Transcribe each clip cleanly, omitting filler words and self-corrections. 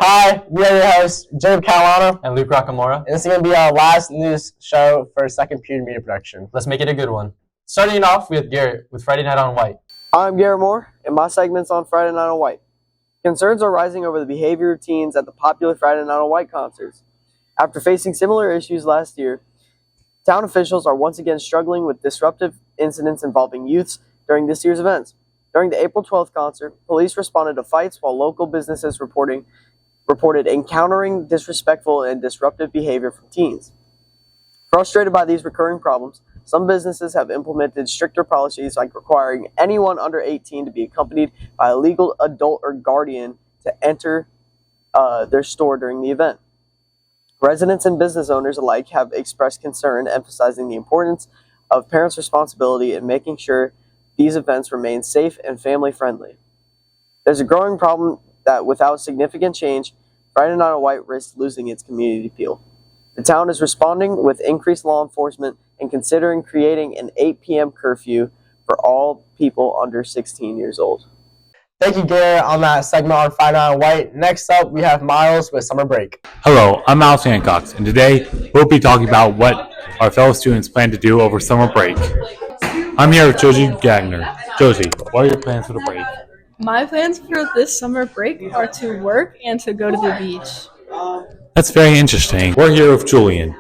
Hi, we are your hosts, Jacob Catalano and Luke Rockamora. And this is going to be our last news show for second period media production. Let's make it a good one. Starting it off with Garrett with Friday Night on White. I'm Garrett Moore, and my segment's on Friday Night on White. Concerns are rising over the behavior of teens at the popular Friday Night on White concerts. After facing similar issues last year, town officials are once again struggling with disruptive incidents involving youths during this year's events. During the April 12th concert, police responded to fights while local businesses reported encountering disrespectful and disruptive behavior from teens. Frustrated by these recurring problems, some businesses have implemented stricter policies like requiring anyone under 18 to be accompanied by a legal adult or guardian to enter their store during the event. Residents and business owners alike have expressed concern, emphasizing the importance of parents' responsibility in making sure these events remain safe and family-friendly. There's a growing problem that without significant change, Friday Night on White risks losing its community appeal. The town is responding with increased law enforcement and considering creating an 8 p.m. curfew for all people under 16 years old. Thank you, Garrett, on that segment on Friday Night on White. Next up, we have Miles with Summer Break. Hello, I'm Miles Hancock, and today we'll be talking about what our fellow students plan to do over summer break. I'm here with Josie Gagner. Josie, what are your plans for the break? My plans for this summer break are to work and to go to the beach. That's very interesting. We're here with Julian.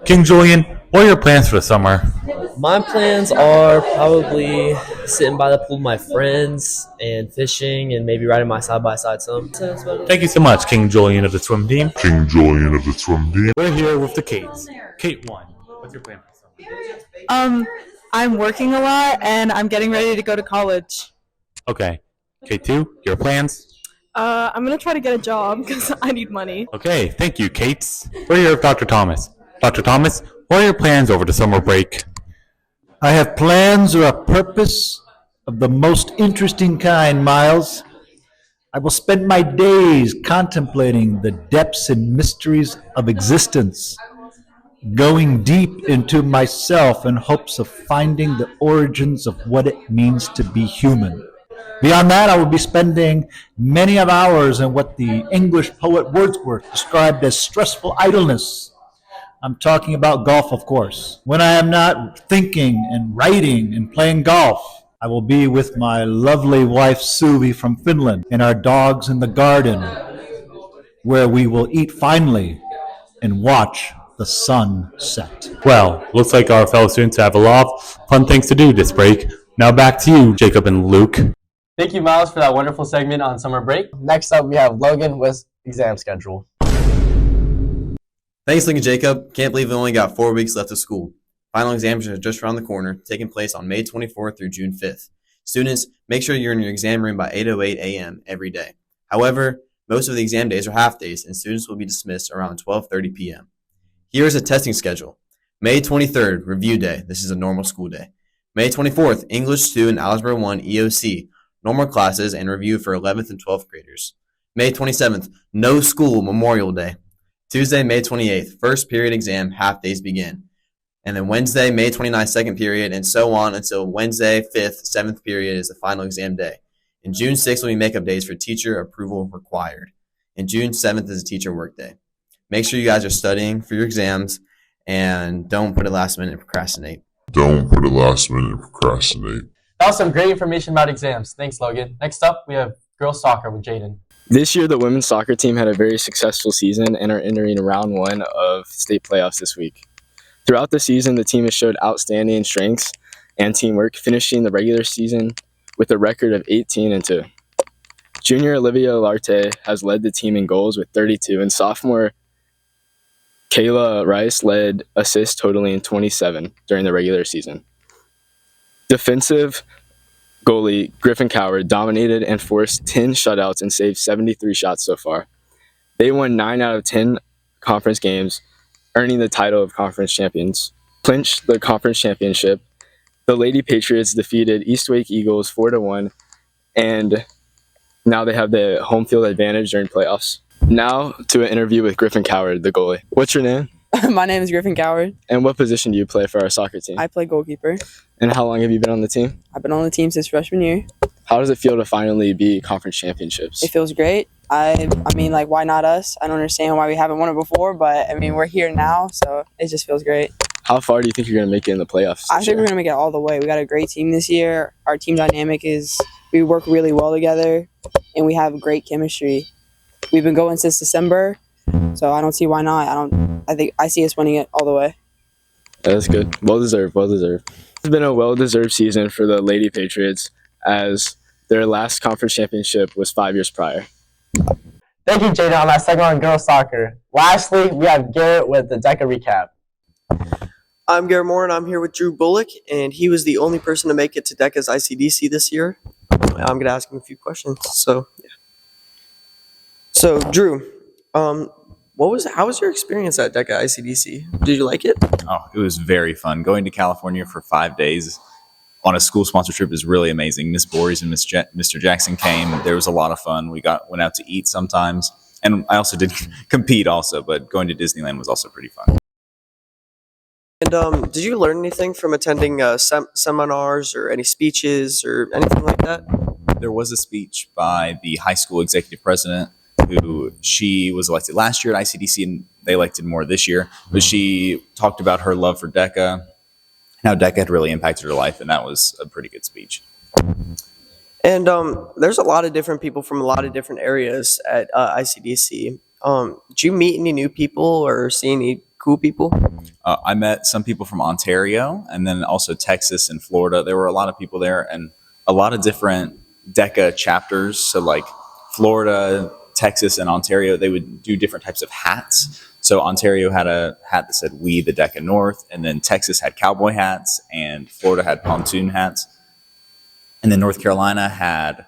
King Julian, what are your plans for the summer? My plans are probably sitting by the pool with my friends and fishing and maybe riding my side-by-side some. Thank you so much, King Julian of the swim team. We're here with the Kates. Kate 1, what's your plan for the summer? I'm working a lot and I'm getting ready to go to college. Okay. Kate 2, your plans? I'm going to try to get a job because I need money. Okay, thank you, Kates. We're here with Dr. Thomas. Dr. Thomas, what are your plans over the summer break? I have plans or a purpose of the most interesting kind, Miles. I will spend my days contemplating the depths and mysteries of existence, going deep into myself in hopes of finding the origins of what it means to be human. Beyond that, I will be spending many of hours in what the English poet Wordsworth described as stressful idleness. I'm talking about golf, of course. When I am not thinking and writing and playing golf, I will be with my lovely wife, Suvi, from Finland, and our dogs in the garden, where we will eat finely and watch the sun set. Well, looks like our fellow students have a lot of fun things to do this break. Now back to you, Jacob and Luke. Thank you, Miles, for that wonderful segment on summer break. Next up, we have Logan with exam schedule. Thanks, Luke and Jacob. Can't believe we only got 4 weeks left of school. Final exams are just around the corner, taking place on May 24th through June 5th. Students, make sure you're in your exam room by 8:08 a.m. every day. However, most of the exam days are half days, and students will be dismissed around 12:30 p.m. Here is a testing schedule. May 23rd, review day. This is a normal school day. May 24th, English 2 and Algebra 1 EOC, normal classes and review for 11th and 12th graders. May 27th, no school, Memorial Day. Tuesday, May 28th, first period exam, half days begin. And then Wednesday, May 29th, second period, and so on until Wednesday, 5th, 7th period is the final exam day. And June 6th will be makeup days for teacher approval required. And June 7th is a teacher work day. Make sure you guys are studying for your exams and don't put it last minute and procrastinate. That was some great information about exams. Thanks, Logan. Next up, we have girls soccer with Jaden. This year, the women's soccer team had a very successful season and are entering round 1 of state playoffs this week. Throughout the season, the team has showed outstanding strengths and teamwork, finishing the regular season with a record of 18-2. Junior Olivia Larte has led the team in goals with 32, and sophomore Kayla Rice led assists totaling 27 during the regular season. Defensive goalie Griffin Coward dominated and forced 10 shutouts and saved 73 shots so far. They won 9 out of 10 conference games, earning the title of conference champions. Clinched the conference championship. The Lady Patriots defeated Eastwake Eagles 4-1, and now they have the home field advantage during playoffs. Now to an interview with Griffin Coward, the goalie. What's your name? My name is Griffin Coward. And what position do you play for our soccer team? I play goalkeeper. And how long have you been on the team? I've been on the team since freshman year. How does it feel to finally be conference championships? It feels great. I mean, like, why not us? I don't understand why we haven't won it before, but I mean, we're here now, so it just feels great. How far do you think you're going to make it in the playoffs? I think we're going to make it all the way. We got a great team this year. Our team dynamic is we work really well together, and we have great chemistry. We've been going since December, so I don't see why not. I see us winning it all the way. That's good. Well deserved. Well deserved. It's been a well-deserved season for the Lady Patriots, as their last conference championship was 5 years prior. Thank you, Jaden, on that segment on girls soccer. Lastly, we have Garrett with the DECA Recap. I'm Garrett Moore, and I'm here with Drew Bullock, and he was the only person to make it to DECA's ICDC this year. I'm going to ask him a few questions. So Drew, how was your experience at DECA ICDC? Did you like it? Oh, it was very fun. Going to California for 5 days on a school-sponsored trip is really amazing. Miss Bories and Mr. Jackson came. There was a lot of fun. We went out to eat sometimes, and I also did compete also, but going to Disneyland was also pretty fun. And did you learn anything from attending seminars or any speeches or anything like that? There was a speech by the high school executive president, who she was elected last year at ICDC, and they elected more this year. But she talked about her love for DECA, how DECA had really impacted her life, and that was a pretty good speech. And there's a lot of different people from a lot of different areas at ICDC. Did you meet any new people or see any cool people? I met some people from Ontario, and then also Texas and Florida. There were a lot of people there, and a lot of different DECA chapters. So like Florida, Texas, and Ontario, they would do different types of hats. So Ontario had a hat that said "We the DECA North," and then Texas had cowboy hats, and Florida had pontoon hats, and then North Carolina had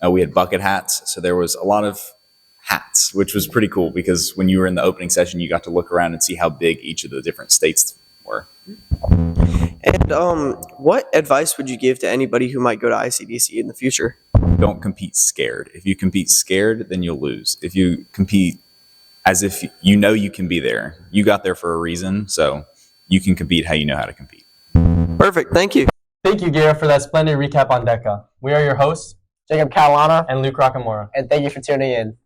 we had bucket hats. So there was a lot of hats, which was pretty cool because when you were in the opening session, you got to look around and see how big each of the different states were. And what advice would you give to anybody who might go to ICDC in the future? Don't compete scared. If you compete scared, then you'll lose. If you compete as if you know you can be there, you got there for a reason, so you can compete how you know how to compete. Perfect. Thank you. Thank you, Garrett, for that splendid recap on DECA. We are your hosts, Jacob Catalana, and Luke Rockamora. and thank you for tuning in.